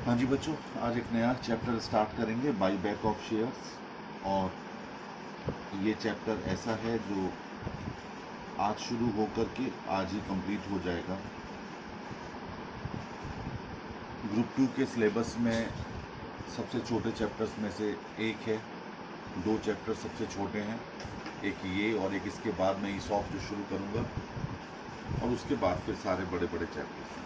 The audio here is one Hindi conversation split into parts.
हाँ जी बच्चों, आज एक नया चैप्टर स्टार्ट करेंगे, बाई बैक ऑफ शेयर्स। और ये चैप्टर ऐसा है जो आज शुरू होकर के आज ही कंप्लीट हो जाएगा। ग्रुप 2 के सिलेबस में सबसे छोटे चैप्टर्स में से एक है। दो चैप्टर सबसे छोटे हैं, एक ये और एक इसके बाद मैं ईसॉप जो शुरू करूँगा, और उसके बाद फिर सारे बड़े बड़े चैप्टर्स हैं।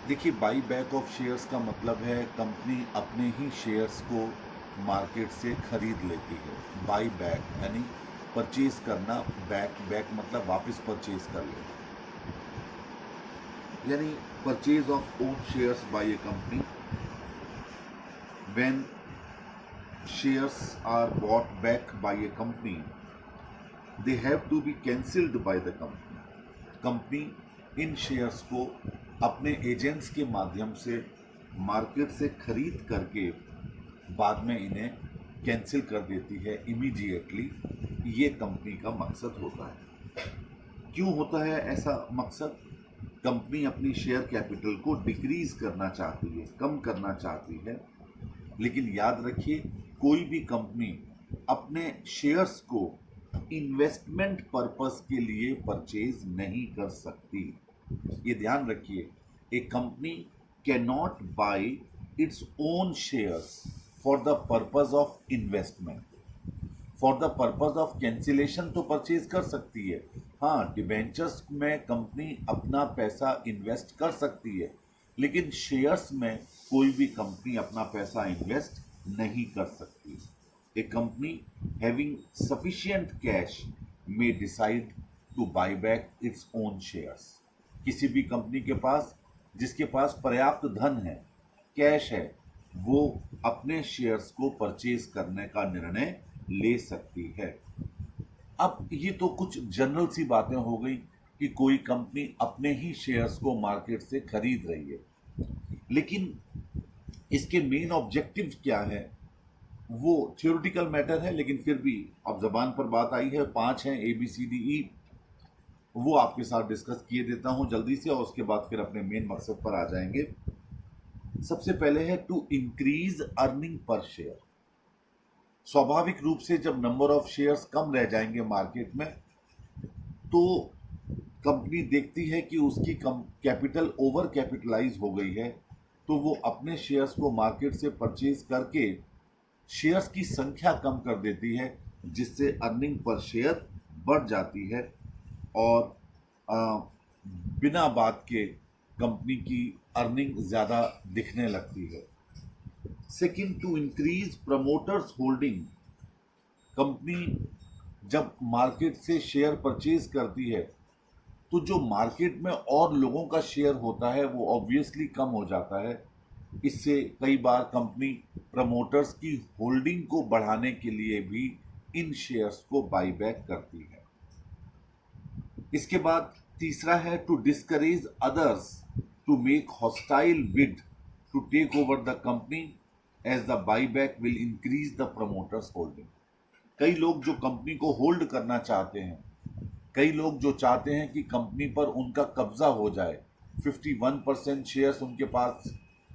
देखिए, बाई बैक ऑफ शेयर्स का मतलब है कंपनी अपने ही शेयर्स को मार्केट से खरीद लेती है। बाई बैक यानी परचेज करना, बैक मतलब वापस परचेज कर लेना, यानी purchase of own shares by a company. When shares are bought back by a company, they have to be cancelled by the company. Company इन शेयर्स को अपने एजेंट्स के माध्यम से मार्केट से खरीद करके बाद में इन्हें कैंसिल कर देती है इमीडिएटली। ये कंपनी का मकसद होता है। क्यों होता है ऐसा मकसद? कंपनी अपनी शेयर कैपिटल को डिक्रीज करना चाहती है, कम करना चाहती है। लेकिन याद रखिए, कोई भी कंपनी अपने शेयर्स को इन्वेस्टमेंट पर्पस के लिए परचेज नहीं कर सकती। ये ध्यान रखिए, a company cannot buy its own shares for the purpose of investment. For the purpose of cancellation तो परचेज कर सकती है। हाँ, डिबेंचर्स में कंपनी अपना पैसा इन्वेस्ट कर सकती है, लेकिन शेयर्स में कोई भी कंपनी अपना पैसा इन्वेस्ट नहीं कर सकती। A company having sufficient cash may decide to buy back its own shares. किसी भी कंपनी के पास, जिसके पास पर्याप्त धन है, कैश है, वो अपने शेयर्स को परचेज करने का निर्णय ले सकती है। अब ये तो कुछ जनरल सी बातें हो गई कि कोई कंपनी अपने ही शेयर्स को मार्केट से खरीद रही है, लेकिन इसके मेन ऑब्जेक्टिव क्या है वो थियोरिटिकल मैटर है। लेकिन फिर भी अब जबान पर बात आई है, 5 हैं, ABCDE, वो आपके साथ डिस्कस किए देता हूं जल्दी से, और उसके बाद फिर अपने मेन मकसद पर आ जाएंगे। सबसे पहले है to increase earning per share. स्वाभाविक रूप से जब नंबर ऑफ शेयर्स कम रह जाएंगे मार्केट में, तो कंपनी देखती है कि उसकी कैपिटल ओवर कैपिटलाइज हो गई है, तो वो अपने शेयर्स को मार्केट से परचेज करके शेयर्स की संख्या कम कर देती है, जिससे अर्निंग पर शेयर बढ़ जाती है और बिना बात के कंपनी की अर्निंग ज़्यादा दिखने लगती है। Second, to increase promoters holding. Company जब मार्केट से शेयर परचेज करती है, तो जो मार्केट में और लोगों का शेयर होता है वो ऑब्वियसली कम हो जाता है। इससे कई बार कंपनी प्रमोटर्स की होल्डिंग को बढ़ाने के लिए भी इन शेयर्स को बाई बैक करती है। इसके बाद तीसरा है to discourage others to make hostile bid to take over the company, as the buy back will increase the promoters holding. कई लोग जो कंपनी को होल्ड करना चाहते हैं, कई लोग जो चाहते हैं कि कंपनी पर उनका कब्जा हो जाए, 51% शेयर्स उनके पास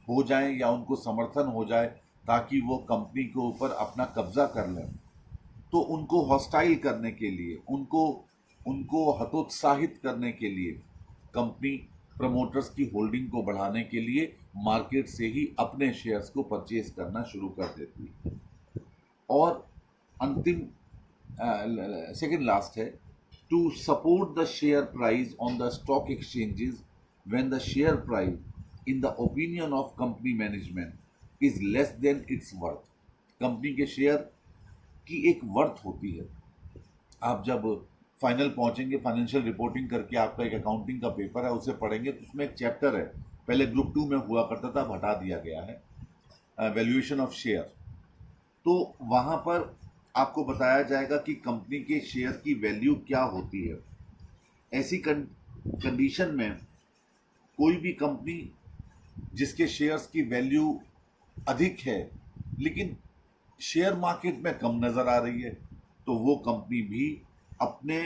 हो जाएं या उनको समर्थन हो जाए ताकि वो कंपनी के ऊपर अपना कब्जा कर लें, तो उनको हॉस्टाइल करने के लिए, उनको उनको हतोत्साहित करने के लिए कंपनी प्रमोटर्स की होल्डिंग को बढ़ाने के लिए मार्केट से ही अपने शेयर्स को परचेज करना शुरू कर देती है। और अंतिम सेकंड लास्ट है to support the share price on the stock exchanges when the share price in the opinion of company management is less than its worth. Company के शेयर की एक वर्थ होती है। आप जब फाइनल पहुंचेंगे, फाइनेंशियल रिपोर्टिंग करके आपका एक अकाउंटिंग का पेपर है, उसे पढ़ेंगे तो उसमें एक चैप्टर है, पहले ग्रुप 2 में हुआ करता था, अब हटा दिया गया है, वैल्यूएशन ऑफ शेयर। तो वहाँ पर आपको बताया जाएगा कि कंपनी के शेयर की वैल्यू क्या होती है। ऐसी कंडीशन में कोई भी कंपनी जिसके शेयर्स की वैल्यू अधिक है लेकिन शेयर मार्केट में कम नज़र आ रही है, तो वो कंपनी भी अपने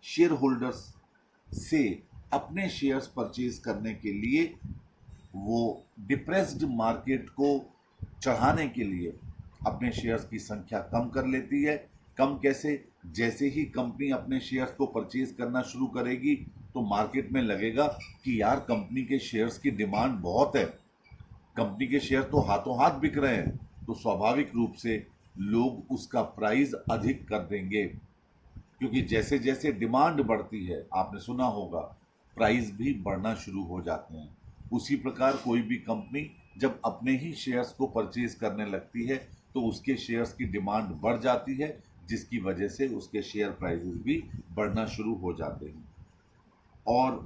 शेयर होल्डर्स से अपने शेयर्स परचेज करने के लिए वो डिप्रेस्ड मार्केट को चढ़ाने के लिए अपने शेयर्स की संख्या कम कर लेती है। कम कैसे? जैसे ही कंपनी अपने शेयर्स को परचेज करना शुरू करेगी तो मार्केट में लगेगा कि यार कंपनी के शेयर्स की डिमांड बहुत है, कंपनी के शेयर तो हाथों हाथ बिक रहे हैं, तो स्वाभाविक रूप से लोग उसका प्राइस अधिक कर देंगे, क्योंकि जैसे जैसे डिमांड बढ़ती है, आपने सुना होगा, प्राइस भी बढ़ना शुरू हो जाते हैं। उसी प्रकार कोई भी कंपनी जब अपने ही शेयर्स को परचेज करने लगती है तो उसके शेयर्स की डिमांड बढ़ जाती है, जिसकी वजह से उसके शेयर प्राइसेस भी बढ़ना शुरू हो जाते हैं। और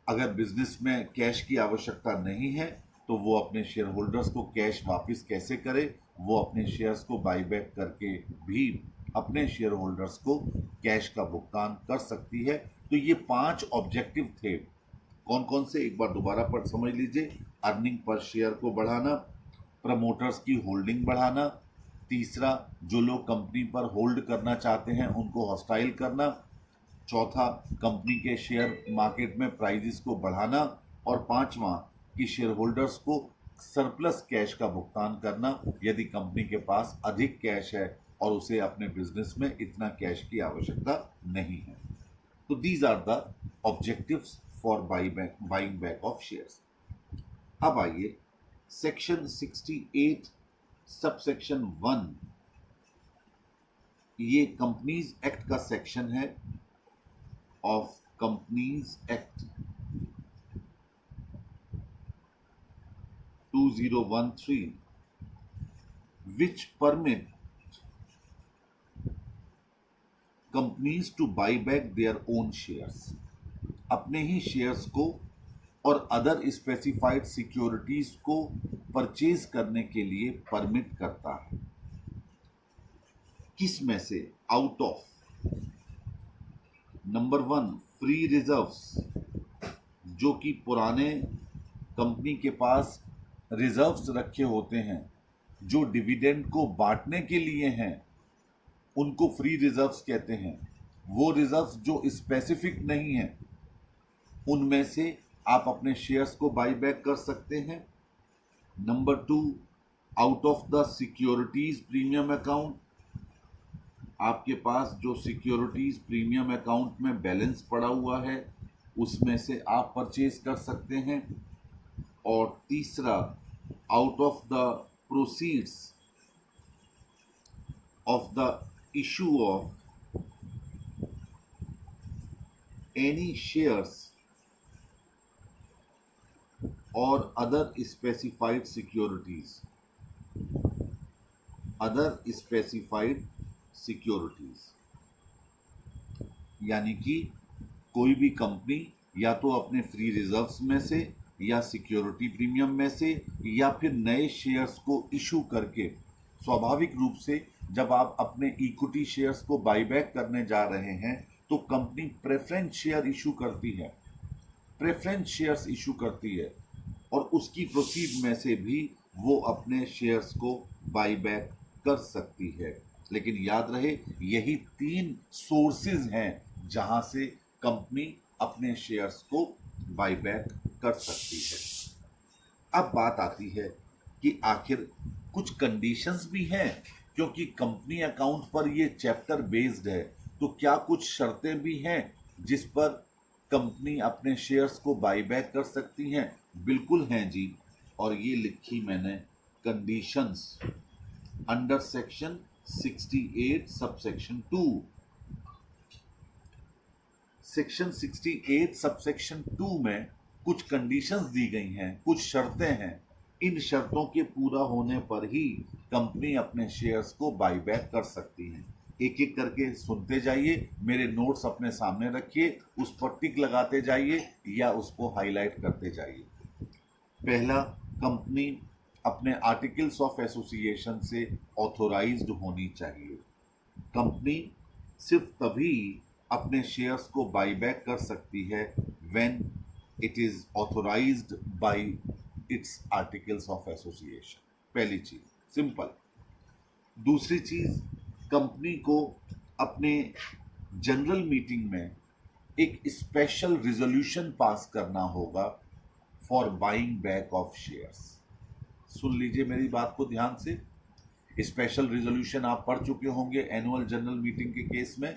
अगर बिजनेस में कैश की आवश्यकता नहीं है तो वो अपने शेयर होल्डर्स को कैश वापस कैसे करे? वो अपने शेयर्स को बाई बैक करके भी अपने शेयर होल्डर्स को कैश का भुगतान कर सकती है। तो ये 5 ऑब्जेक्टिव थे। कौन कौन से, एक बार दोबारा पर समझ लीजिए। अर्निंग पर शेयर को बढ़ाना, प्रमोटर्स की होल्डिंग बढ़ाना, तीसरा जो लोग कंपनी पर होल्ड करना चाहते हैं उनको हॉस्टाइल करना, चौथा कंपनी के शेयर मार्केट में प्राइजेस को बढ़ाना, और पांचवा कि शेयर होल्डर्स को सरप्लस कैश का भुगतान करना यदि कंपनी के पास अधिक कैश है और उसे अपने बिजनेस में इतना कैश की आवश्यकता नहीं है। तो these are the objectives for buying back of shares. अब आइए सेक्शन 68 सबसेक्शन 1, ये कंपनीज एक्ट का सेक्शन है of companies act 2013, which permit companies to buy back their own shares, अपने ही शेयर्स को और अदर स्पेसिफाइड सिक्योरिटीज को परचेज करने के लिए परमिट करता है। किस में से? Out of number 1 free reserves, जो कि पुराने कंपनी के पास रिजर्व्स रखे होते हैं जो डिविडेंड को बांटने के लिए हैं, उनको फ्री रिजर्व्स कहते हैं। वो रिजर्व्स जो स्पेसिफिक नहीं है उनमें से आप अपने शेयर्स को बाई बैक कर सकते हैं। Number 2 out of the securities premium account, आपके पास जो सिक्योरिटीज प्रीमियम अकाउंट में बैलेंस पड़ा हुआ है उसमें से आप परचेज कर सकते हैं। और तीसरा out of the proceeds of the issue of any shares और other specified securities, other specified securities, यानी कि कोई भी कंपनी या तो अपने फ्री रिजर्व्स में से या सिक्योरिटी प्रीमियम में से या फिर नए शेयर्स को इशू करके, स्वाभाविक रूप से जब आप अपने इक्विटी शेयर्स को बाईबैक करने जा रहे हैं तो कंपनी प्रेफरेंस शेयर इशू करती है, प्रेफरेंस शेयर्स इशू करती है और उसकी प्रोसीड में से भी वो अपने शेयर्स को बाईबैक कर सकती है। लेकिन याद रहे यही 3 सोर्सेज हैं जहां से कंपनी अपने शेयर्स को बाईबैक कर सकती है। अब बात आती है कि आखिर कुछ कंडीशंस भी हैं, क्योंकि कंपनी अकाउंट पर ये चैप्टर बेस्ड है, तो क्या कुछ शर्तें भी हैं जिस पर कंपनी अपने शेयर्स को बाईबैक कर सकती हैं? बिल्कुल हैं जी, और ये लिखी मैंने conditions under section 68 subsection 2। Section 68 subsection 2 में कुछ कंडीशंस दी गई हैं, कुछ शर्तें हैं। इन शर्तों के पूरा होने पर ही कंपनी अपने शेयर्स को बाईबैक कर सकती है। एक एक करके सुनते जाइए, मेरे नोट्स अपने सामने रखिए, उस पर टिक लगाते जाइए या उसको हाईलाइट करते जाइए। पहला, कंपनी अपने आर्टिकल्स ऑफ एसोसिएशन से ऑथोराइज्ड होनी चाहिए। कंपनी सिर्फ तभी अपने शेयर्स को बाईबैक कर सकती है when it is authorised by its articles of association. पहली चीज, सिंपल। दूसरी चीज, कंपनी को अपने जनरल मीटिंग में एक स्पेशल रिजोल्यूशन पास करना होगा for buying back of shares. सुन लीजिए मेरी बात को ध्यान से। स्पेशल रिजोल्यूशन आप पढ़ चुके होंगे एनुअल जनरल मीटिंग के केस में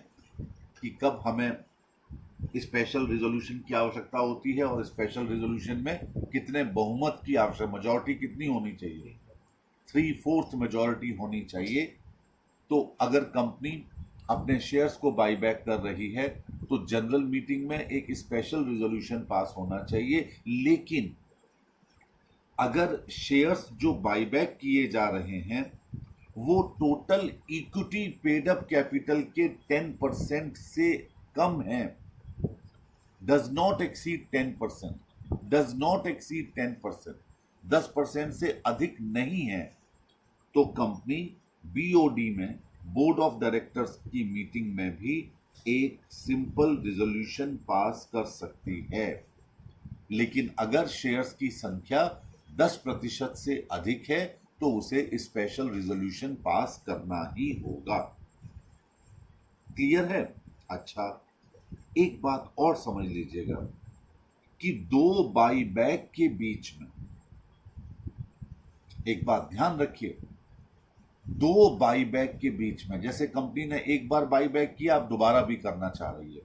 कि कब हमें स्पेशल रिजोल्यूशन की आवश्यकता होती है और स्पेशल रिजोल्यूशन में कितने बहुमत की आवश्यकता, मेजॉरिटी कितनी होनी चाहिए, 3/4 मेजॉरिटी होनी चाहिए। तो अगर कंपनी अपने शेयर्स को बाईबैक कर रही है तो जनरल मीटिंग में एक स्पेशल रिजोल्यूशन पास होना चाहिए। लेकिन अगर शेयर्स जो बाईबैक किए जा रहे हैं वो total equity paid up capital के 10% से कम है, does not exceed 10%, does not exceed 10%, 10% से अधिक नहीं है, तो कंपनी बीओडी में, बोर्ड ऑफ डायरेक्टर्स की मीटिंग में भी एक सिंपल रिजोल्यूशन पास कर सकती है। लेकिन अगर शेयर्स की संख्या 10% से अधिक है तो उसे स्पेशल रिजोल्यूशन पास करना ही होगा। क्लियर है? अच्छा, एक बात और समझ लीजिएगा कि दो बाईबैक के बीच में, एक बात ध्यान रखिए, दो बाईबैक के बीच में, जैसे कंपनी ने एक बार बाईबैक किया, आप दोबारा भी करना चाह रही है,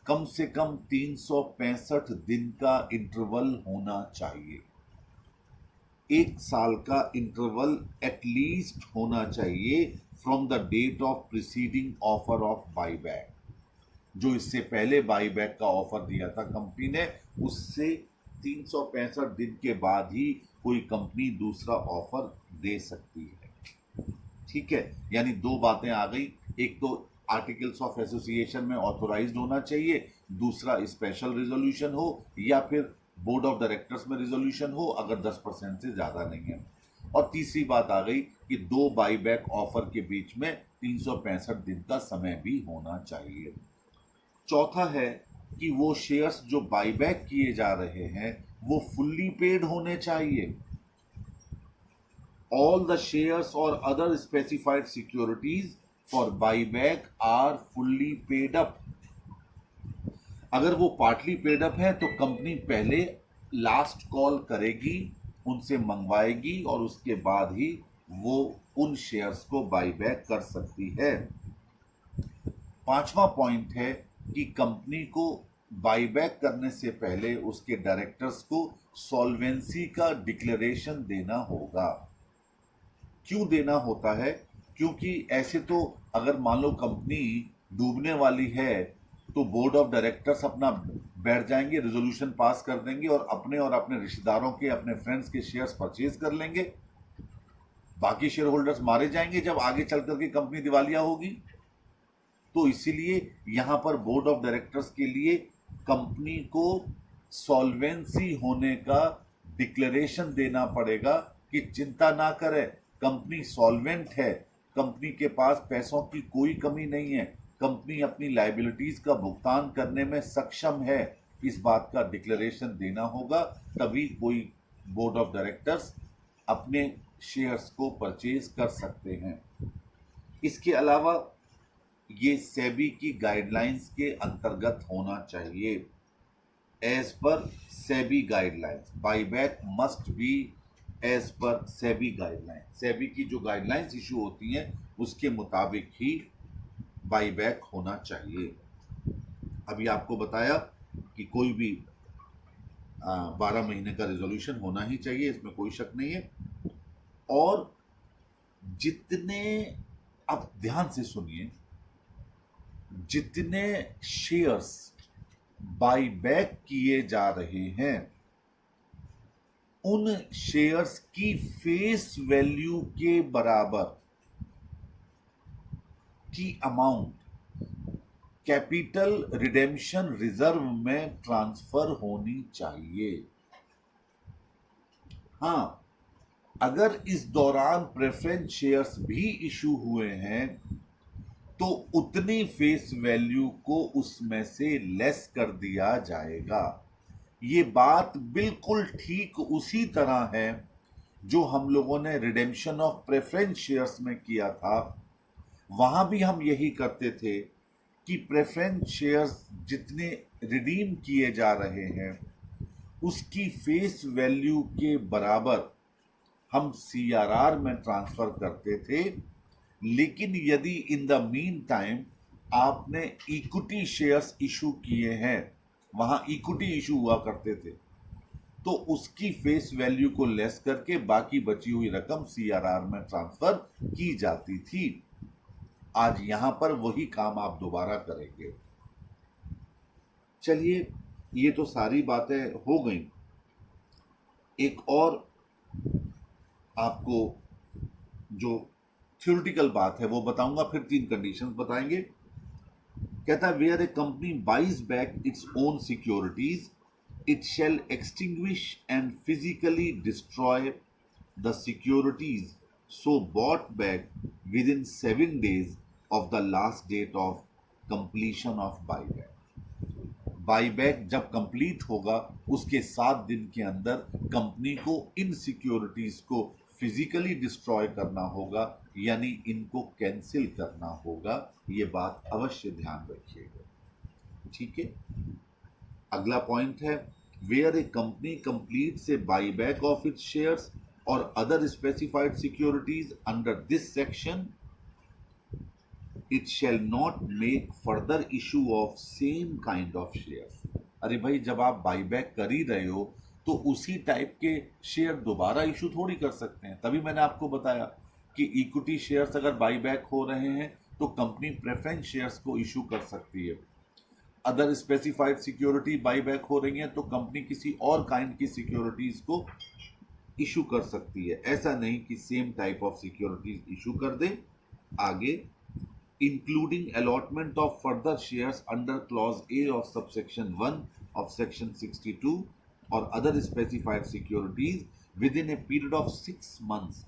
कम से कम 365 दिन का इंटरवल होना चाहिए। एक साल का इंटरवल एटलीस्ट होना चाहिए from the date of preceding offer of buyback. जो इससे पहले बाईबैक का ऑफर दिया था कंपनी ने, उससे 365 दिन के बाद ही कोई कंपनी दूसरा ऑफर दे सकती है। ठीक है, यानी दो बातें आ गई, एक तो आर्टिकल्स ऑफ एसोसिएशन में ऑथोराइज्ड होना चाहिए, दूसरा स्पेशल रिजोल्यूशन हो या फिर बोर्ड ऑफ डायरेक्टर्स में रिजोल्यूशन हो अगर 10% से ज्यादा नहीं है। और तीसरी बात आ गई कि दो बाईबैक ऑफर के बीच में 365 दिन का समय भी होना चाहिए। चौथा है कि वो शेयर्स जो बाईबैक किए जा रहे हैं वो फुल्ली पेड होने चाहिए। All the shares or other specified securities for buyback are fully paid up. अगर वो पार्टली पेड अप है तो कंपनी पहले लास्ट कॉल करेगी, उनसे मंगवाएगी और उसके बाद ही वो उन शेयर्स को बाईबैक कर सकती है। पांचवा पॉइंट है कि कंपनी को बाईबैक करने से पहले उसके डायरेक्टर्स को सॉल्वेंसी का डिक्लेरेशन देना होगा। क्यों देना होता है? क्योंकि ऐसे तो अगर मान लो कंपनी डूबने वाली है तो बोर्ड ऑफ डायरेक्टर्स अपना बैठ जाएंगे, रिजोल्यूशन पास कर देंगे और अपने रिश्तेदारों के, अपने फ्रेंड्स के शेयर्स परचेज कर लेंगे। बाकी शेयर होल्डर्स मारे जाएंगे जब आगे चल करके कंपनी दिवालिया होगी। तो इसीलिए यहां पर बोर्ड ऑफ डायरेक्टर्स के लिए कंपनी को सॉल्वेंसी होने का डिक्लेरेशन देना पड़ेगा कि चिंता ना करें, कंपनी सॉल्वेंट है, कंपनी के पास पैसों की कोई कमी नहीं है, कंपनी अपनी लायबिलिटीज का भुगतान करने में सक्षम है। इस बात का डिक्लेरेशन देना होगा, तभी कोई बोर्ड ऑफ डायरेक्टर्स अपने शेयर्स को परचेज कर सकते हैं। इसके अलावा ये सेबी की गाइडलाइंस के अंतर्गत होना चाहिए। As per SEBI guidelines, buyback must be as per SEBI guideline. SEBI की जो गाइडलाइंस इशू होती हैं उसके मुताबिक ही बाईबैक होना चाहिए। अभी आपको बताया कि कोई भी 12 महीने का रिजोल्यूशन होना ही चाहिए, इसमें कोई शक नहीं है। और जितने, अब ध्यान से सुनिए, जितने शेयर्स बाईबैक किए जा रहे हैं उन शेयर्स की फेस वैल्यू के बराबर की अमाउंट कैपिटल रिडेम्पशन रिजर्व में ट्रांसफर होनी चाहिए। हां, अगर इस दौरान प्रेफरेंस शेयर्स भी इशू हुए हैं तो उतनी फेस वैल्यू को उसमें से लेस कर दिया जाएगा। ये बात बिल्कुल ठीक उसी तरह है जो हम लोगों ने रिडेम्पशन ऑफ प्रेफरेंस शेयर्स में किया था। वहां भी हम यही करते थे कि प्रेफरेंस शेयर्स जितने रिडीम किए जा रहे हैं उसकी फेस वैल्यू के बराबर हम सीआरआर में ट्रांसफर करते थे। लेकिन यदि इन द मीन टाइम आपने इक्विटी शेयर्स इशू किए हैं, वहां इक्विटी इशू हुआ करते थे, तो उसकी फेस वैल्यू को लेस करके बाकी बची हुई रकम सीआरआर में ट्रांसफर की जाती थी। आज यहां पर वही काम आप दोबारा करेंगे। चलिए, ये तो सारी बातें हो गई। एक और आपको जो थ्योरेटिकल बात है वो बताऊंगा, फिर 3 कंडीशंस बताएंगे। कहता है where a company buys back its own securities it shall extinguish and physically destroy the securities so bought back within 7 days of the last date of completion of buyback. Buyback जब कंप्लीट होगा उसके 7 दिन के अंदर कंपनी को इन सिक्योरिटीज को फिजिकली डिस्ट्रॉय करना होगा, यानी इनको कैंसिल करना होगा। ये बात अवश्य ध्यान रखिएगा, ठीक है। अगला पॉइंट है where a company completes a buyback of its shares और other specified securities under this section it shall not make further issue of same kind of shares. अरे भाई, जब आप बाईबैक कर ही रहे हो तो उसी टाइप के शेयर दोबारा इशू थोड़ी कर सकते हैं। तभी मैंने आपको बताया कि इक्विटी शेयर्स अगर बाईबैक हो रहे हैं तो कंपनी प्रेफरेंस शेयर्स को इशू कर सकती है। अदर स्पेसिफाइड सिक्योरिटी बाईबैक हो रही है तो कंपनी किसी और काइंड की सिक्योरिटीज को इशू कर सकती है। ऐसा नहीं कि same type of securities issue कर दे। आगे, including allotment of further shares under clause A of subsection 1 of section 62 or other specified securities within a period of 6 months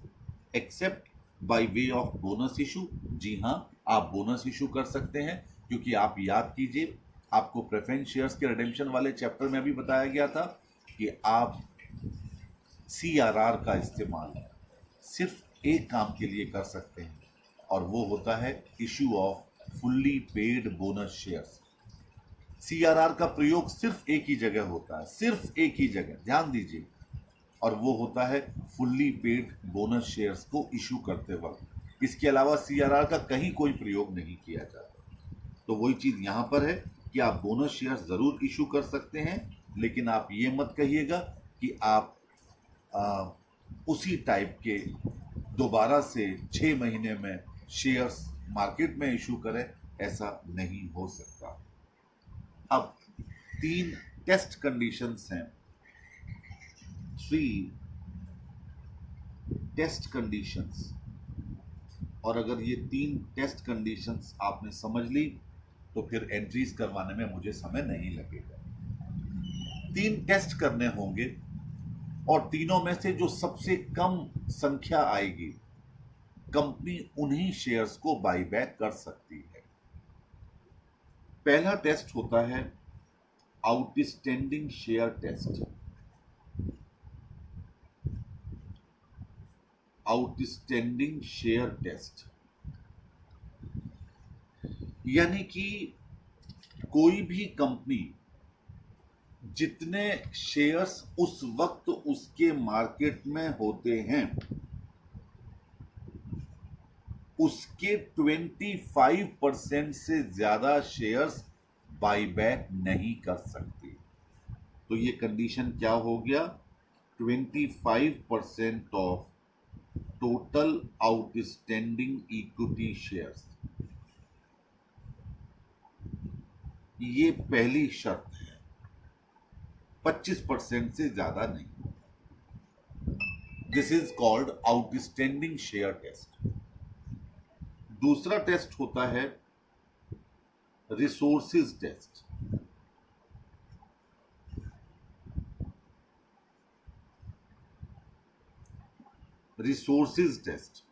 except by way of bonus issue। जी हाँ, आप बोनस इशू कर सकते हैं, क्योंकि आप याद कीजिए आपको प्रेफरेंस शेयर्स के रिडेम्पशन वाले चैप्टर में भी बताया गया था कि आप सीआरआर का इस्तेमाल सिर्फ एक काम के लिए कर सकते हैं, और वो होता है issue off fully paid bonus shares. CRR का प्रयोग सिर्फ एक ही जगह होता है, सिर्फ एक ही जगह, ध्यान दीजिए, और वो होता है फुल्ली पेड बोनस शेयर्स को इशू करते वक्त। इसके अलावा सीआरआर का कहीं कोई प्रयोग नहीं किया जाता। तो वही चीज यहां पर है कि आप बोनस शेयर्स जरूर इशू कर सकते हैं, लेकिन आप ये मत कहिएगा कि आप उसी टाइप के दोबारा से 6 महीने में शेयर्स मार्केट में इशू करें, ऐसा नहीं हो सकता। अब 3 टेस्ट कंडीशंस हैं, 3 टेस्ट कंडीशंस, और अगर ये 3 टेस्ट कंडीशंस आपने समझ ली तो फिर एंट्रीज करवाने में मुझे समय नहीं लगेगा। 3 टेस्ट करने होंगे और तीनों में से जो सबसे कम संख्या आएगी कंपनी उन्हीं शेयर्स को बाईबैक कर सकती है। पहला टेस्ट होता है outstanding share test. Outstanding share test यानी कि कोई भी कंपनी जितने शेयर्स उस वक्त उसके मार्केट में होते हैं उसके 25% से ज्यादा शेयर्स बाईबैक नहीं कर सकती। तो ये कंडीशन क्या हो गया, 25% of total outstanding equity shares. ये पहली शर्त है, 25% से ज्यादा नहीं। This is called outstanding share test. दूसरा टेस्ट होता है रिसोर्सेज टेस्ट। रिसोर्सेज टेस्ट,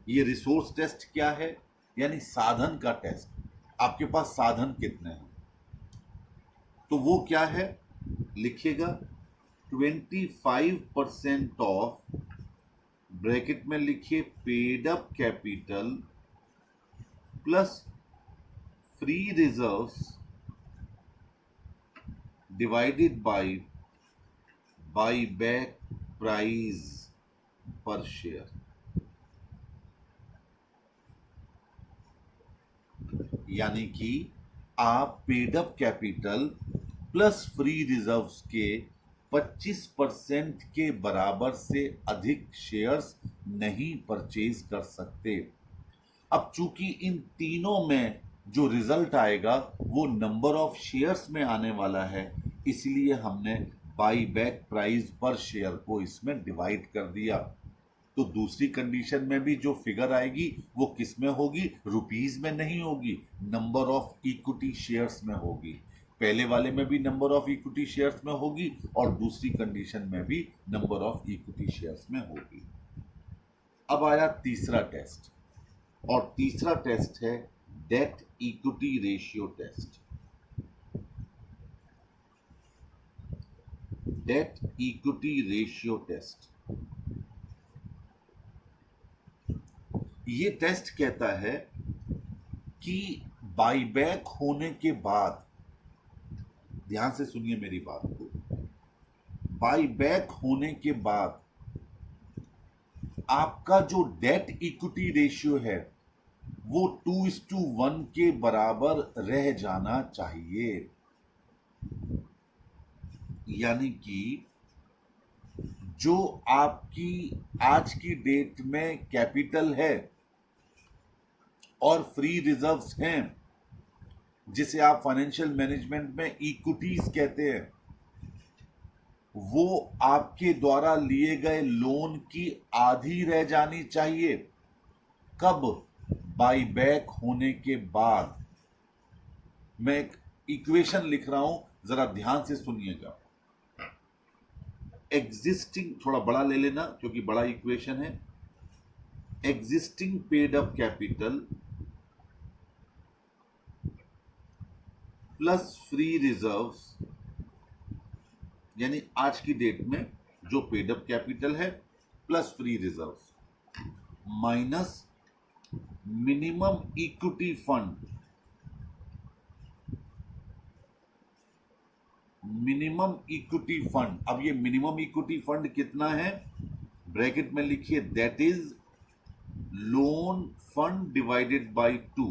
ये रिसोर्स टेस्ट क्या है, यानी साधन का टेस्ट। आपके पास साधन कितने हैं, तो वो क्या है लिखिएगा, 25% ऑफ, ब्रैकेट में लिखिए paid up capital plus free reserves divided by by back price per share, यानी कि आप paid up capital plus free reserves के 25% के बराबर से अधिक शेयर्स नहीं परचेज कर सकते। अब चूंकि इन तीनों में जो रिजल्ट आएगा वो नंबर ऑफ शेयर्स में आने वाला है, इसलिए हमने by back price per share को इसमें डिवाइड कर दिया। तो दूसरी कंडीशन में भी जो फिगर आएगी वो किस में होगी? रुपीज में नहीं होगी, नंबर ऑफ इक्विटी शेयर्स में होगी। पहले वाले में भी नंबर ऑफ इक्विटी शेयर्स में होगी और दूसरी कंडीशन में भी नंबर ऑफ इक्विटी शेयर्स में होगी। अब आया तीसरा टेस्ट, और तीसरा टेस्ट है debt equity ratio test. Debt equity ratio test, ये टेस्ट कहता है कि बाईबैक होने के बाद, ध्यान से सुनिए मेरी बात को, बाईबैक होने के बाद आपका जो डेट इक्विटी रेशियो है वो 2:1 के बराबर रह जाना चाहिए। यानी कि जो आपकी आज की डेट में कैपिटल है और फ्री रिजर्व्स हैं, जिसे आप फाइनेंशियल मैनेजमेंट में इक्विटीज कहते हैं, वो आपके द्वारा लिए गए लोन की आधी रह जानी चाहिए। कब? बाईबैक होने के बाद। मैं एक इक्वेशन लिख रहा हूं, जरा ध्यान से सुनिएगा। एग्जिस्टिंग, थोड़ा बड़ा ले लेना क्योंकि बड़ा इक्वेशन है। Existing paid up capital plus free reserves, यानी आज की डेट में जो पेड अप कैपिटल है plus free reserves, minus minimum equity fund, minimum equity fund. अब ये मिनिमम इक्विटी फंड कितना है? ब्रैकेट में लिखिए, that is loan fund divided by 2,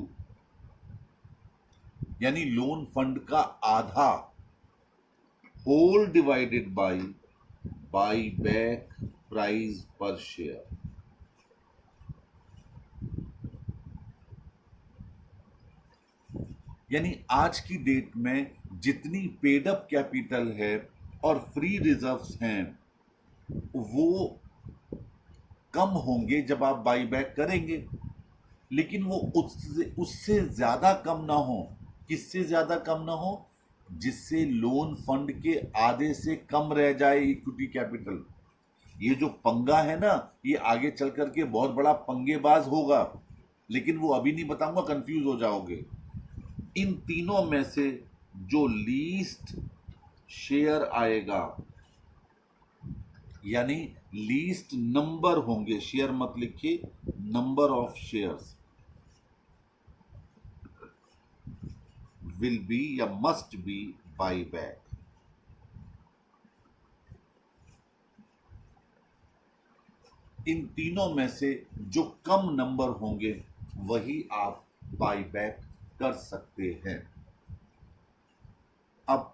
यानी लोन फंड का आधा, whole divided by buyback price per share. यानी आज की डेट में जितनी पेड अप कैपिटल है और फ्री रिजर्व्स हैं वो कम होंगे जब आप बाईबैक करेंगे, लेकिन वो उससे ज्यादा कम ना हो। किससे ज्यादा कम ना हो? जिससे लोन फंड के आधे से कम रह जाए इक्विटी कैपिटल। ये जो पंगा है ना, ये आगे चल करके बहुत बड़ा पंगेबाज होगा, लेकिन वो अभी नहीं बताऊंगा, कंफ्यूज हो जाओगे। इन तीनों में से जो लीस्ट शेयर आएगा, यानी लीस्ट नंबर होंगे, शेयर मत लिखिए, number of shares, will be या मस्ट बी बाईबैक। इन तीनों में से जो कम नंबर होंगे वही आप बाईबैक कर सकते हैं। अब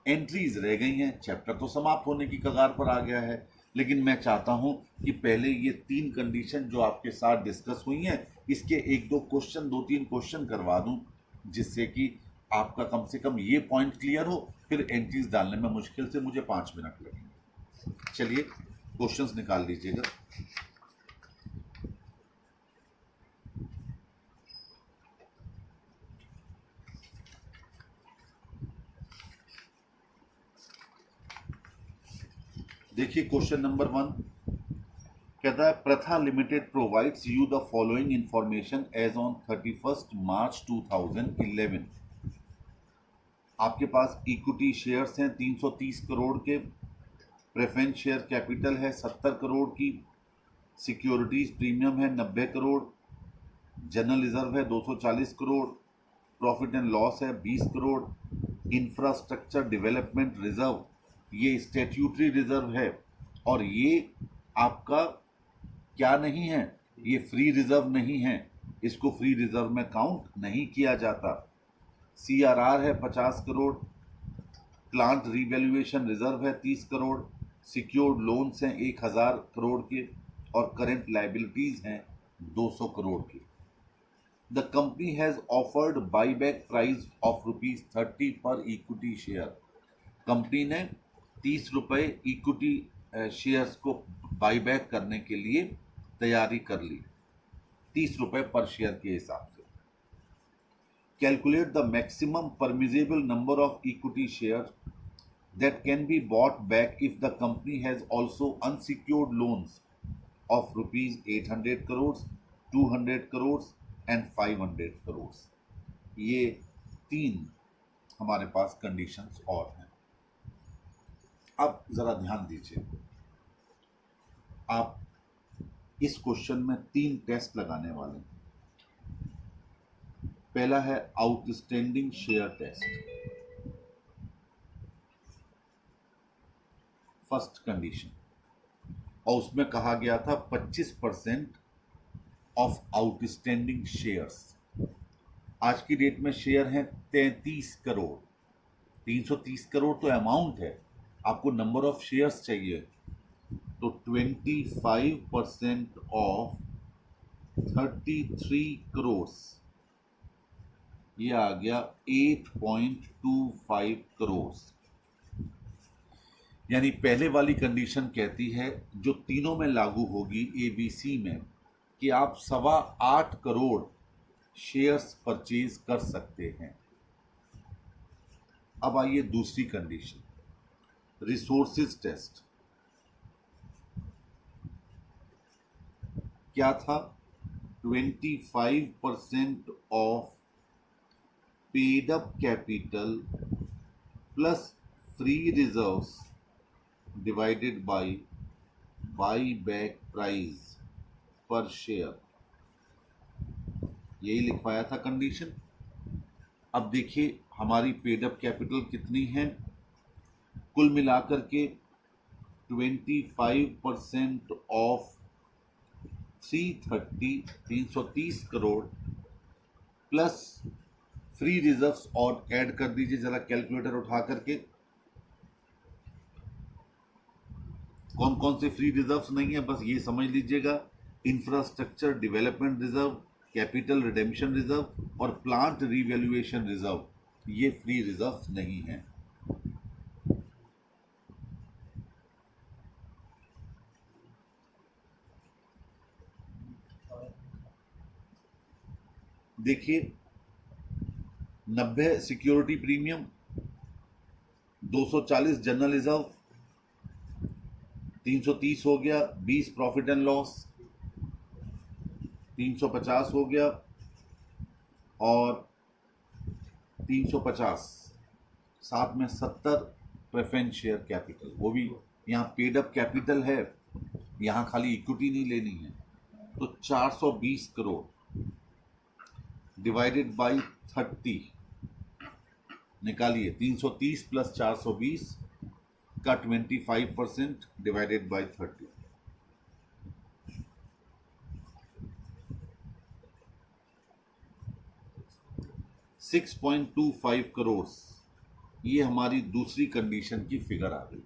एंट्रीज रह गई हैं, चैप्टर तो समाप्त होने की कगार पर आ गया है, लेकिन मैं चाहता हूं कि पहले ये 3 कंडीशन जो आपके साथ डिस्कस हुई हैं, इसके 1-2 क्वेश्चन, 2-3 क्वेश्चन करवा दूं, जिससे कि आपका कम से कम ये पॉइंट क्लियर हो। फिर एंट्रीज डालने में मुश्किल से मुझे 5 मिनट लगेंगे। चलिए क्वेश्चंस निकाल लीजिएगा। देखिए क्वेश्चन नंबर 1 कहता है, Pratha limited provides you the following information as on 31 March 2011। आपके पास इक्विटी शेयर्स हैं 330 करोड़ के, प्रेफरेंस शेयर कैपिटल है 70 करोड़ की, सिक्योरिटीज प्रीमियम है 90 करोड़, जनरल रिजर्व है 240 करोड़, प्रॉफिट एंड लॉस है 20 करोड़, इंफ्रास्ट्रक्चर डेवलपमेंट रिजर्व ये स्टैट्यूटरी रिजर्व है और ये आपका क्या नहीं है, ये फ्री रिजर्व नहीं है, इसको फ्री रिजर्व में काउंट नहीं किया जाता। CRR है 50 करोड़, प्लांट रिवैल्यूएशन रिजर्व है 30 करोड़, सिक्योर्ड लोन्स हैं 1000 करोड़ के और करंट लायबिलिटीज हैं 200 करोड़ की। The company has offered buyback price of ₹30 पर इक्विटी शेयर। कंपनी ने 30 रुपये इक्विटी शेयर्स को बाईबैक करने के लिए तैयारी कर ली, 30 रुपये पर शेयर के हिसाब से। Calculate the maximum permissible number of equity share that can be bought back if the company has also unsecured loans of ₹800 crores, 200 crores and 500 crores। ये 3 हमारे पास कंडीशंस और हैं। अब जरा ध्यान दीजिए, आप इस क्वेश्चन में 3 टेस्ट लगाने वाले हैं। पहला है outstanding share test. First condition, और उसमें कहा गया था 25% ऑफ आउटस्टैंडिंग शेयर्स। आज की डेट में शेयर हैं 33 करोड़। 330 करोड़ तो अमाउंट है, आपको नंबर ऑफ शेयर्स चाहिए, तो 25% ऑफ 33 करोड़, ये आ गया 8.25 करोड़। यानी पहले वाली कंडीशन कहती है, जो तीनों में लागू होगी ABC में, कि आप 8.25 करोड़ शेयर्स परचेज कर सकते हैं। अब आइए दूसरी कंडीशन, रिसोर्सेज टेस्ट। क्या था? 25% of paid up capital plus free reserves divided by by back price per share, यही लिखवाया था कंडीशन। अब देखिए हमारी पेड अप कैपिटल कितनी है, कुल मिलाकर के 25% of 330 crore plus free reserves और ऐड कर दीजिए जरा कैलकुलेटर उठा करके। कौन कौन से फ्री रिजर्व्स नहीं है बस ये समझ लीजिएगा, infrastructure development reserve, capital redemption reserve और प्लांट रिवैल्यूएशन रिजर्व, ये फ्री रिजर्व्स नहीं है। देखिए 90 सिक्योरिटी प्रीमियम, 240 जनरल रिजर्व, 330 हो गया, 20 प्रॉफिट एंड लॉस, 350 हो गया और 350 साथ में 70 प्रेफरेंस शेयर कैपिटल, वो भी यहाँ पेड अप कैपिटल है, यहाँ खाली इक्विटी नहीं लेनी है, तो 420 करोड़ डिवाइडेड बाई 30 निकालिए, 330 प्लस 420 का 25% डिवाइडेड बाई 30, 6.25 करोड़। ये हमारी दूसरी कंडीशन की फिगर आ गई।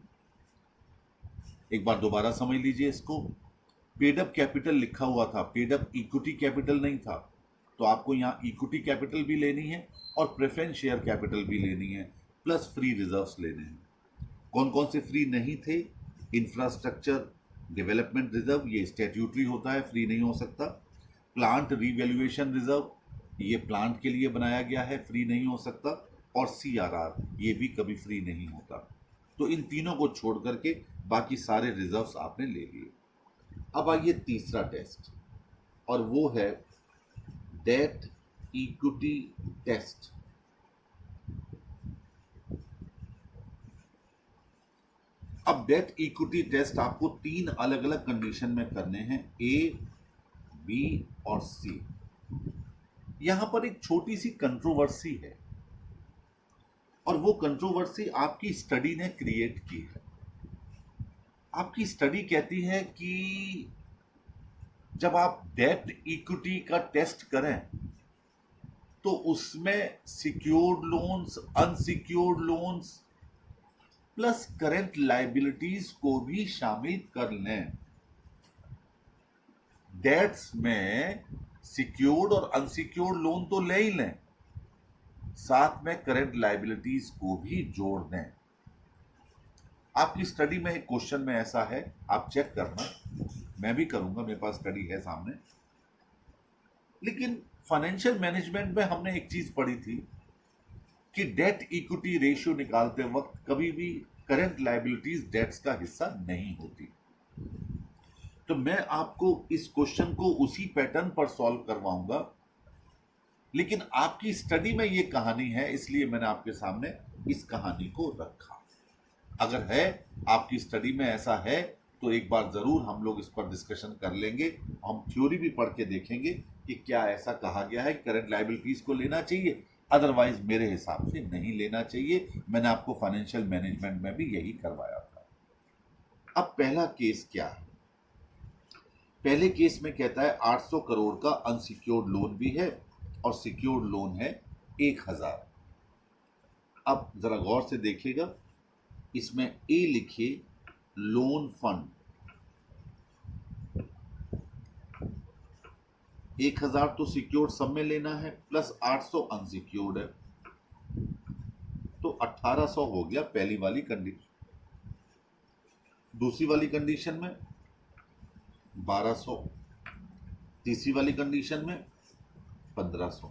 एक बार दोबारा समझ लीजिए इसको, पेड अप कैपिटल लिखा हुआ था, पेड अप इक्विटी कैपिटल नहीं था, तो आपको यहाँ इक्विटी कैपिटल भी लेनी है और प्रेफरेंस शेयर कैपिटल भी लेनी है, प्लस फ्री रिजर्व्स लेने हैं। कौन कौन से फ्री नहीं थे? इंफ्रास्ट्रक्चर डेवलपमेंट रिजर्व, ये स्टैट्यूटरी होता है, फ्री नहीं हो सकता। प्लांट रिवैल्यूएशन रिजर्व, ये प्लांट के लिए बनाया गया है, फ्री नहीं हो सकता। और CRR, ये भी कभी फ्री नहीं होता। तो इन तीनों को छोड़ करके बाकी सारे रिजर्व्स आपने ले लिए। अब आइए तीसरा टेस्ट, और वो है डेट इक्विटी टेस्ट। अब डेट इक्विटी टेस्ट आपको 3 अलग अलग कंडीशन में करने हैं, A, B और C। यहां पर एक छोटी सी कंट्रोवर्सी है। और वो कंट्रोवर्सी आपकी स्टडी ने क्रिएट की है। आपकी स्टडी कहती है कि जब आप डेट इक्विटी का टेस्ट करें तो उसमें secured loans, unsecured loans plus current liabilities को भी शामिल कर लें। डेट्स में सिक्योर्ड और अनसिक्योर्ड लोन तो ले ही लें, साथ में करंट लायबिलिटीज को भी जोड़ दें। आपकी स्टडी में एक क्वेश्चन में ऐसा है, आप चेक करना, मैं भी करूंगा, मेरे पास स्टडी है सामने। लेकिन फाइनेंशियल मैनेजमेंट में हमने एक चीज पढ़ी थी कि डेट इक्विटी रेशियो निकालते वक्त कभी भी करंट लायबिलिटीज डेट्स का हिस्सा नहीं होती। तो मैं आपको इस क्वेश्चन को उसी पैटर्न पर सॉल्व करवाऊंगा, लेकिन आपकी स्टडी में ये कहानी है, इसलिए मैंने आपके सामने इस कहानी को रखा। अगर है आपकी स्टडी में ऐसा है तो एक बार जरूर हम लोग इस पर डिस्कशन कर लेंगे। हम थ्योरी भी पढ़ के देखेंगे कि क्या ऐसा कहा गया है कि करंट लायबिलिटीज को लेना चाहिए, अदरवाइज मेरे हिसाब से नहीं लेना चाहिए। मैंने आपको फाइनेंशियल मैनेजमेंट में भी यही करवाया था। अब पहला केस क्या है? पहले केस में कहता है 800 करोड़ का अनसिक्योर्ड लोन भी है और सिक्योर्ड लोन है 1000। अब जरा गौर से देखिएगा, इसमें ए लिखिए लोन फंड 1000 तो सिक्योर्ड सब में लेना है, प्लस 800 अनसिक्योर्ड है, तो 1800 हो गया पहली वाली कंडीशन। दूसरी वाली कंडीशन में 1200, तीसरी वाली कंडीशन में 1500।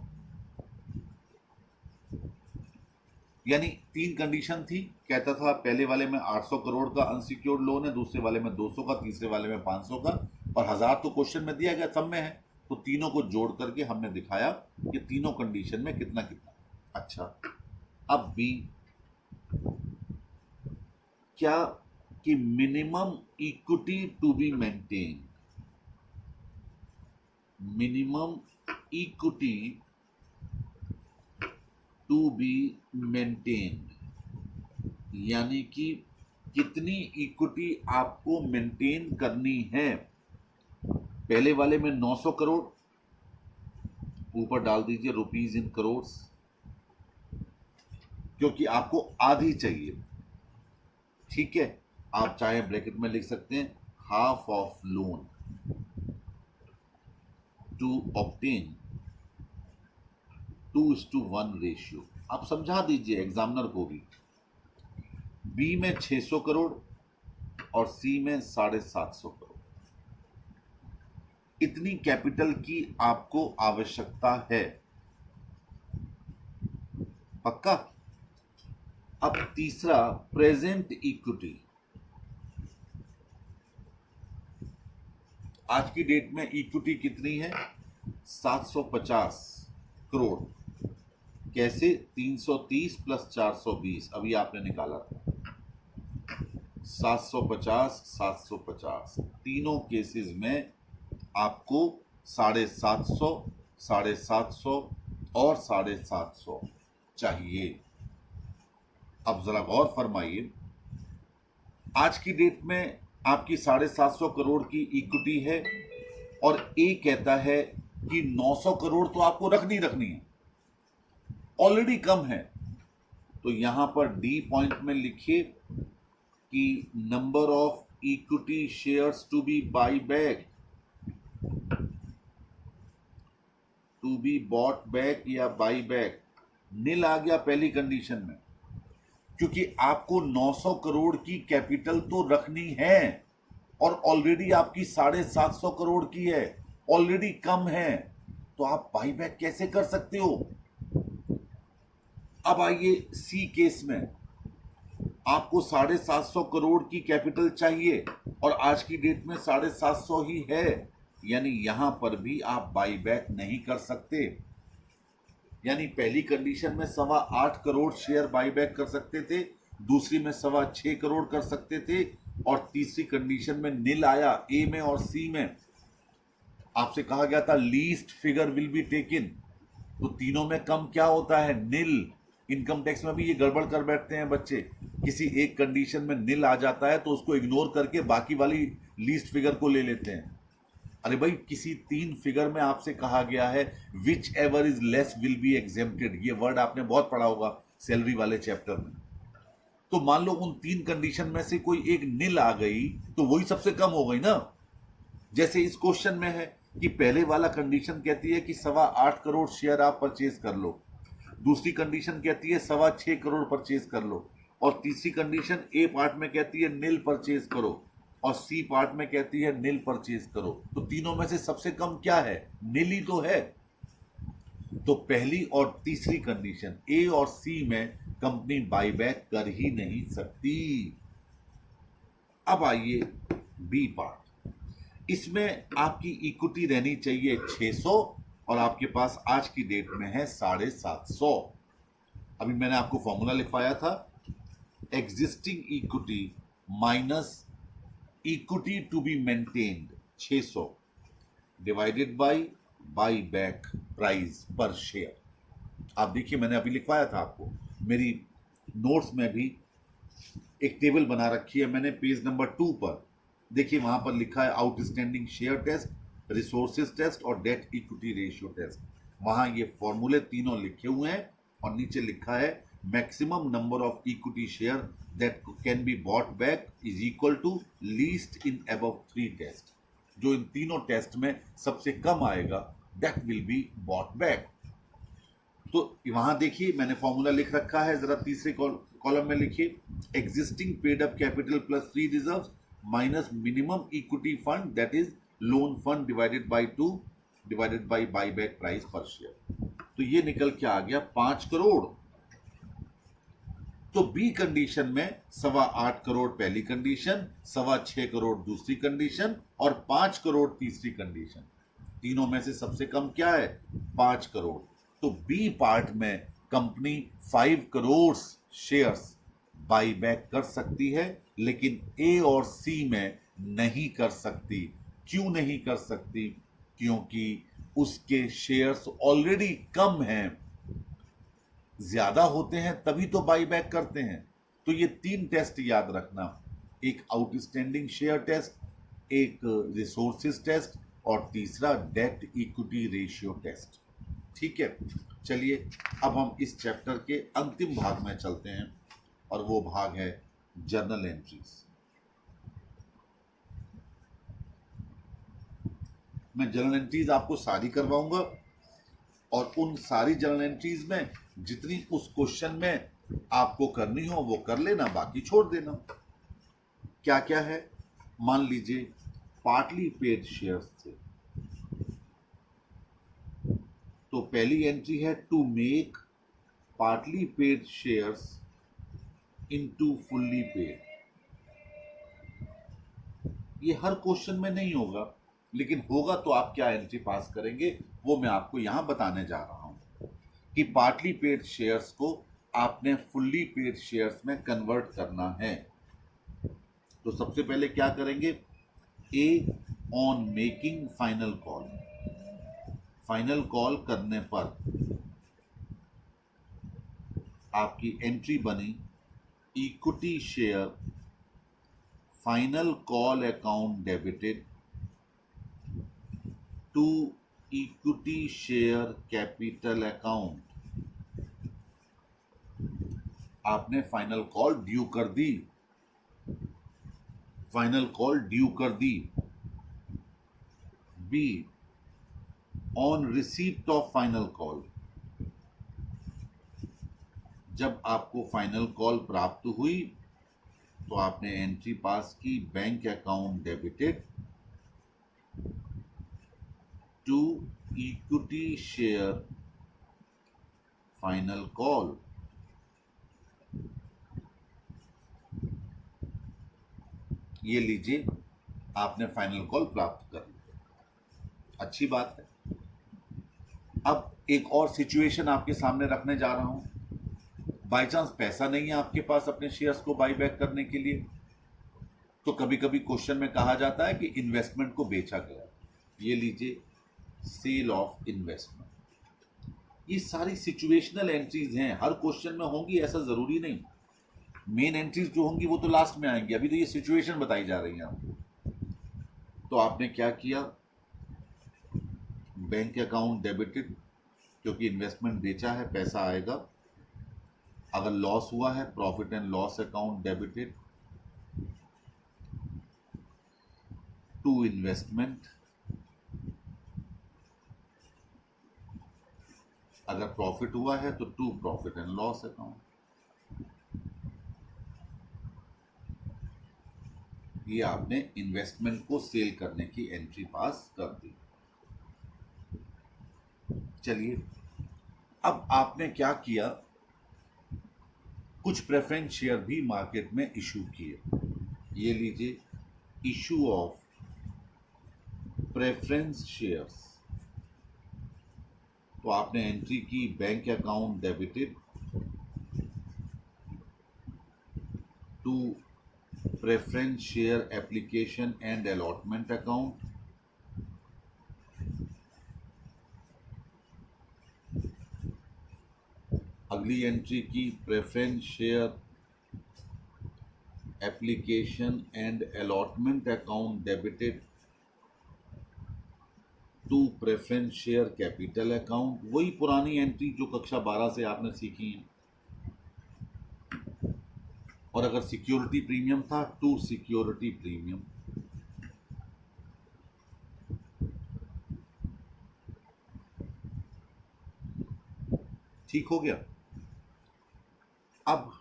यानी 3 कंडीशन थी। कहता था पहले वाले में 800 करोड़ का अनसिक्योर्ड लोन है, दूसरे वाले में 200 का, तीसरे वाले में 500 का, और 1000 तो क्वेश्चन में दिया गया, सब में है। तो तीनों को जोड़ करके हमने दिखाया कि तीनों कंडीशन में कितना कितना। अच्छा, अब बी क्या कि minimum equity to be maintain, minimum equity to be maintain, यानी कि कितनी इक्विटी आपको मेंटेन करनी है। पहले वाले में 900 करोड़, ऊपर डाल दीजिए रुपीज इन करोड़, क्योंकि आपको आधी चाहिए। ठीक है, आप चाहे ब्रैकेट में लिख सकते हैं half of loan to obtain 2:1 ratio. आप समझा दीजिए एग्जामिनर को भी। बी में 600 करोड़ और सी में 750 करोड़। इतनी कैपिटल की आपको आवश्यकता है, पक्का। अब तीसरा प्रेजेंट इक्विटी। आज की डेट में इक्विटी कितनी है? 750 करोड़। कैसे? 330 प्लस 420, अभी आपने निकाला था। 750 750, तीनों केसेस में आपको 750, 750 और 750 चाहिए। अब जरा गौर फरमाइए, आज की डेट में आपकी 750 करोड़ की इक्विटी है और ए कहता है कि 900 करोड़ तो आपको रखनी है, ऑलरेडी कम है। तो यहां पर डी पॉइंट में लिखिए कि number of equity shares to be buy back, to be bought back या बाई बैक, नील आ गया पहली कंडीशन में, क्योंकि आपको 900 करोड़ की कैपिटल तो रखनी है और ऑलरेडी आपकी 750 करोड़ की है, ऑलरेडी कम है, तो आप बाई बैक कैसे कर सकते हो? अब आइए सी केस में, आपको 750 करोड़ की कैपिटल चाहिए और आज की डेट में 750 ही है, यानी यहां पर भी आप बाई बैक नहीं कर सकते। यानी पहली कंडीशन में 8.25 करोड़ शेयर बाई बैक कर सकते थे, दूसरी में 6.25 करोड़ कर सकते थे, और तीसरी कंडीशन में नील आया ए में और सी में। आपसे कहा गया था least figure will be taken, तो तीनों में कम क्या होता है? नील। इनकम टैक्स में भी ये गड़बड़ कर बैठते हैं बच्चे। किसी एक कंडीशन में निल आ जाता है तो उसको इग्नोर करके बाकी वाली लीस्ट फिगर को ले लेते हैं। अरे भाई, किसी 3 फिगर में आपसे कहा गया है which ever is less will be exempted, ये वर्ड आपने बहुत पढ़ा होगा सैलरी वाले चैप्टर में। तो मान लो उन 3 कंडीशन में से कोई एक निल आ गई तो वही सबसे कम हो गई ना। जैसे इस क्वेश्चन में है कि पहले वाला कंडीशन कहती है कि 8.25 करोड़ शेयर आप परचेज कर लो, दूसरी कंडीशन कहती है 6.25 करोड़ परचेज कर लो, और तीसरी कंडीशन ए पार्ट में कहती है निल परचेज करो, और सी पार्ट में कहती है निल परचेज करो। तो तीनों में से सबसे कम क्या है? निल ही तो है। तो पहली और तीसरी कंडीशन ए और सी में कंपनी बाईबैक कर ही नहीं सकती। अब आइए बी पार्ट। इसमें आपकी इक्विटी रहनी चाहिए 600 और आपके पास आज की डेट में है 750। अभी मैंने आपको फॉर्मूला लिखवाया था, existing equity minus equity to be maintained 600 divided buy back price per share. आप देखिए, मैंने अभी लिखवाया था आपको, मेरी नोट्स में भी एक टेबल बना रखी है मैंने पेज नंबर 2 पर। देखिए, वहां पर लिखा है outstanding share test, resources test और डेट इक्विटी रेशियो टेस्ट। वहां ये फॉर्मूले तीनों लिखे हुए हैं और नीचे लिखा है maximum number of equity share that can be bought back is equal to least in above 3 test. जो इन तीनों टेस्ट में सबसे कम आएगा that will be bought back. तो वहां देखिए मैंने फॉर्मूला लिख रखा है, जरा तीसरे कॉलम में लिखिए, existing paid up capital plus free reserves minus minimum equity fund that is loan fund divided by 2 divided by buyback price per share. तो ये निकल के आ गया 5 करोड़। तो बी कंडीशन में 8.25 करोड़ पहली कंडीशन, 6.25 करोड़ दूसरी कंडीशन और 5 करोड़ तीसरी कंडीशन। तीनों में से सबसे कम क्या है? 5 करोड़। तो बी पार्ट में कंपनी 5 करोड़ शेयर्स बाईबैक कर सकती है, लेकिन ए और सी में नहीं कर सकती। क्यों नहीं कर सकती? क्योंकि उसके शेयर्स ऑलरेडी कम हैं। ज्यादा होते हैं तभी तो बाईबैक करते हैं। तो ये 3 टेस्ट याद रखना, एक आउटस्टैंडिंग शेयर टेस्ट, एक रिसोर्सेज टेस्ट और तीसरा डेट इक्विटी रेशियो टेस्ट। ठीक है, चलिए अब हम इस चैप्टर के अंतिम भाग में चलते हैं और वो भाग है जर्नल एंट्रीज। मैं जर्नल एंट्रीज आपको सारी करवाऊंगा और उन सारी जर्नल एंट्रीज में जितनी उस क्वेश्चन में आपको करनी हो वो कर लेना, बाकी छोड़ देना। क्या क्या है? मान लीजिए पार्टली पेड शेयर्स थे, तो पहली एंट्री है to make partly paid shares into fully paid. ये हर क्वेश्चन में नहीं होगा, लेकिन होगा तो आप क्या एंट्री पास करेंगे वो मैं आपको यहां बताने जा रहा हूं कि पार्टली पेड शेयर्स को आपने फुल्ली पेड शेयर्स में कन्वर्ट करना है। तो सबसे पहले क्या करेंगे? A, on making final call, final call करने पर आपकी एंट्री बनी equity share final call account debited to equity share capital account. आपने फाइनल कॉल ड्यू कर दी, फाइनल कॉल ड्यू कर दी। B, on receipt of final call, जब आपको फाइनल कॉल प्राप्त हुई तो आपने एंट्री पास की bank account debited to equity share final call. ये लीजिए, आपने फाइनल कॉल प्राप्त कर लिया, अच्छी बात है। अब एक और सिचुएशन आपके सामने रखने जा रहा हूं। बाय चांस पैसा नहीं है आपके पास अपने शेयर्स को बाई बैक करने के लिए, तो कभी कभी क्वेश्चन में कहा जाता है कि इन्वेस्टमेंट को बेचा गया। ये लीजिए, सेल ऑफ इन्वेस्टमेंट। ये सारी सिचुएशनल एंट्रीज हैं, हर क्वेश्चन में होंगी ऐसा जरूरी नहीं। मेन एंट्रीज जो होंगी वो तो लास्ट में आएंगी, अभी तो ये सिचुएशन बताई जा रही है आपको। तो आपने क्या किया, बैंक अकाउंट डेबिटेड, क्योंकि इन्वेस्टमेंट बेचा है, पैसा आएगा। अगर लॉस हुआ है, profit and loss account debited to investment. अगर प्रॉफिट हुआ है तो to profit and loss account. ये आपने इन्वेस्टमेंट को सेल करने की एंट्री पास कर दी। चलिए, अब आपने क्या किया, कुछ प्रेफरेंस शेयर भी मार्केट में इशू किए। ये लीजिए, इशू ऑफ प्रेफरेंस शेयर्स। तो आपने एंट्री की, bank account debited to preference share application and allotment account. अगली एंट्री की, preference share application and allotment account debited to preference share capital account. वही पुरानी एंट्री जो कक्षा 12 से आपने सीखी है। और अगर सिक्योरिटी प्रीमियम था, टू सिक्योरिटी प्रीमियम। ठीक हो गया। अब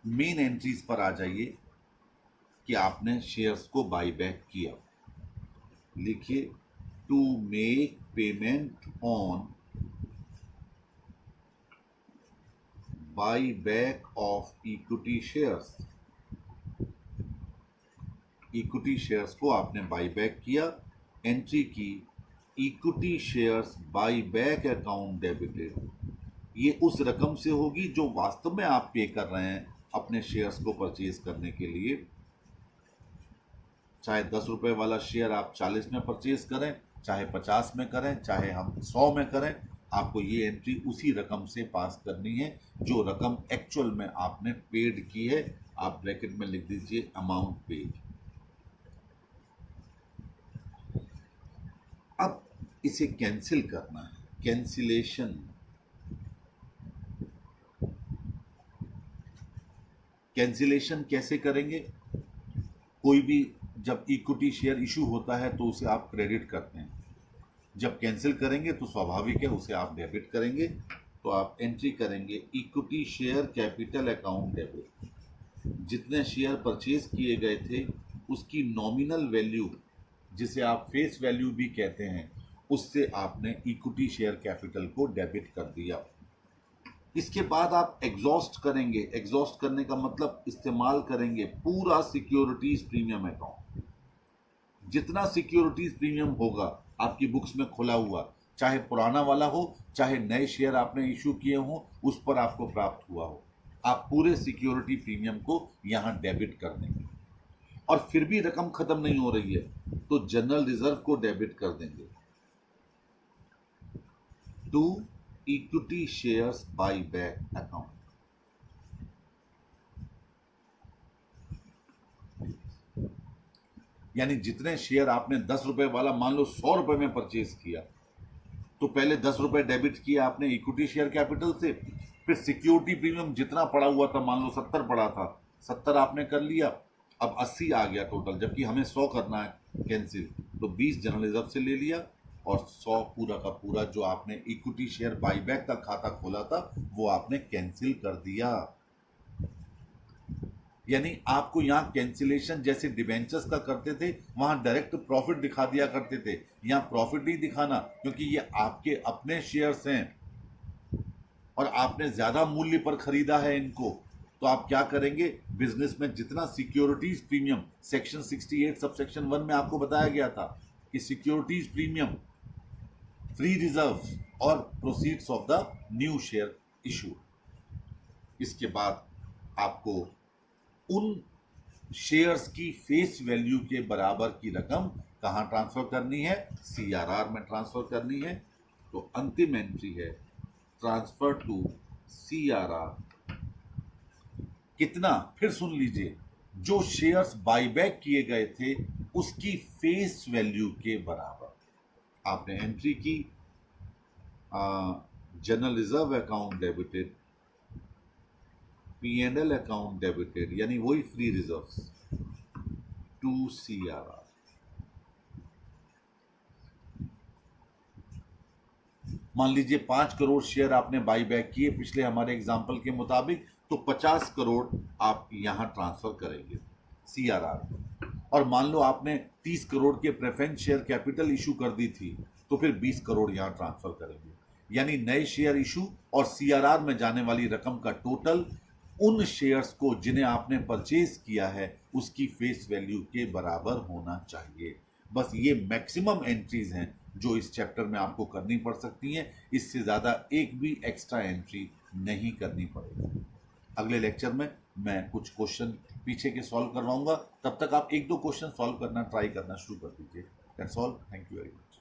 मेन एंट्रीज पर आ जाइए कि आपने शेयर्स को बाई बैक किया। लिखिए, to make payment on buy back of equity shares. Equity shares को आपने बाई बैक किया, एंट्री की, equity shares buy back account debited. ये उस रकम से होगी जो वास्तव में आप पे कर रहे हैं अपने शेयर्स को परचेज करने के लिए। चाहे 10 रुपए वाला शेयर आप 40 में परचेज करें, चाहे 50 में करें, चाहे हम 100 में करें, आपको ये एंट्री उसी रकम से पास करनी है जो रकम एक्चुअल में आपने पेड की है। आप ब्रैकेट में लिख दीजिए अमाउंट पेड। अब इसे कैंसिल करना है, कैंसिलेशन। कैंसिलेशन कैसे करेंगे, कोई भी जब इक्विटी शेयर इशू होता है तो उसे आप क्रेडिट करते हैं, जब कैंसिल करेंगे तो स्वाभाविक है उसे आप डेबिट करेंगे। तो आप एंट्री करेंगे, equity share capital account debit. जितने शेयर परचेज किए गए थे उसकी नॉमिनल वैल्यू, जिसे आप फेस वैल्यू भी कहते हैं, उससे आपने इक्विटी शेयर कैपिटल को डेबिट कर दिया। इसके बाद आप एग्जॉस्ट करेंगे। एग्जॉस्ट करने का मतलब इस्तेमाल करेंगे पूरा सिक्योरिटीज प्रीमियम अकाउंट। जितना सिक्योरिटीज प्रीमियम होगा आपकी बुक्स में खुला हुआ, चाहे पुराना वाला हो, चाहे नए शेयर आपने इशू किए हो, उस पर आपको प्राप्त हुआ हो, आप पूरे सिक्योरिटी प्रीमियम को यहां डेबिट कर देंगे। और फिर भी रकम खत्म नहीं हो रही है तो जनरल रिजर्व को डेबिट कर देंगे to equity shares buy back account. यानी जितने शेयर आपने 10 रुपए वाला मान लो 100 रुपए में परचेज किया, तो पहले 10 रुपए डेबिट किया आपने इक्विटी शेयर कैपिटल से, फिर सिक्योरिटी प्रीमियम जितना पड़ा हुआ था, मान लो 70 पड़ा था, 70 आपने कर लिया, अब 80 आ गया टोटल, जबकि हमें 100 करना है कैंसिल, तो 20 जनरल रिजर्व से ले लिया और 100 पूरा का पूरा जो आपने इक्विटी शेयर बाईबैक का खाता खोला था वो आपने कैंसिल कर दिया। यानी आपको यहाँ कैंसिलेशन जैसे डिबेंचर्स का करते थे वहां डायरेक्ट प्रॉफिट दिखा दिया करते थे, यहाँ प्रॉफिट नहीं दिखाना क्योंकि ये आपके अपने शेयर्स हैं और आपने ज्यादा मूल्य पर खरीदा है इनको। तो आप क्या करेंगे, बिजनेस में जितना securities premium section 68 sub section 1 में आपको बताया गया था कि सिक्योरिटीज प्रीमियम, फ्री रिजर्व और proceeds of the new share issue, इसके बाद आपको उन शेयर्स की फेस वैल्यू के बराबर की रकम कहां ट्रांसफर करनी है, सीआरआर में ट्रांसफर करनी है। तो अंतिम एंट्री है ट्रांसफर टू CRR कितना, फिर सुन लीजिए, जो शेयर्स बाईबैक किए गए थे उसकी फेस वैल्यू के बराबर। आपने एंट्री की, general reserve account debited, P&L account debited, यानी वही फ्री रिजर्व्स टू CRR। मान लीजिए 5 करोड़ शेयर आपने बाई बैक किए पिछले हमारे एग्जाम्पल के मुताबिक, तो 50 करोड़ आप यहां ट्रांसफर करेंगे CRR। और मान लो आपने 30 करोड़ के प्रेफरेंस शेयर कैपिटल इशू कर दी थी, तो फिर 20 करोड़ यहां ट्रांसफर करेंगे। यानी नए शेयर इशू और CRR में जाने वाली रकम का टोटल उन शेयर्स को जिन्हें आपने परचेज किया है उसकी फेस वैल्यू के बराबर होना चाहिए। बस ये मैक्सिमम एंट्रीज हैं जो इस चैप्टर में आपको करनी पड़ सकती हैं, इससे ज़्यादा एक भी एक्स्ट्रा एंट्री नहीं करनी पड़ेगी। अगले लेक्चर में मैं कुछ क्वेश्चन पीछे के सॉल्व करवाऊंगा, तब तक आप एक दो क्वेश्चन सॉल्व करना ट्राई करना शुरू कर दीजिए। That's all, thank you very much.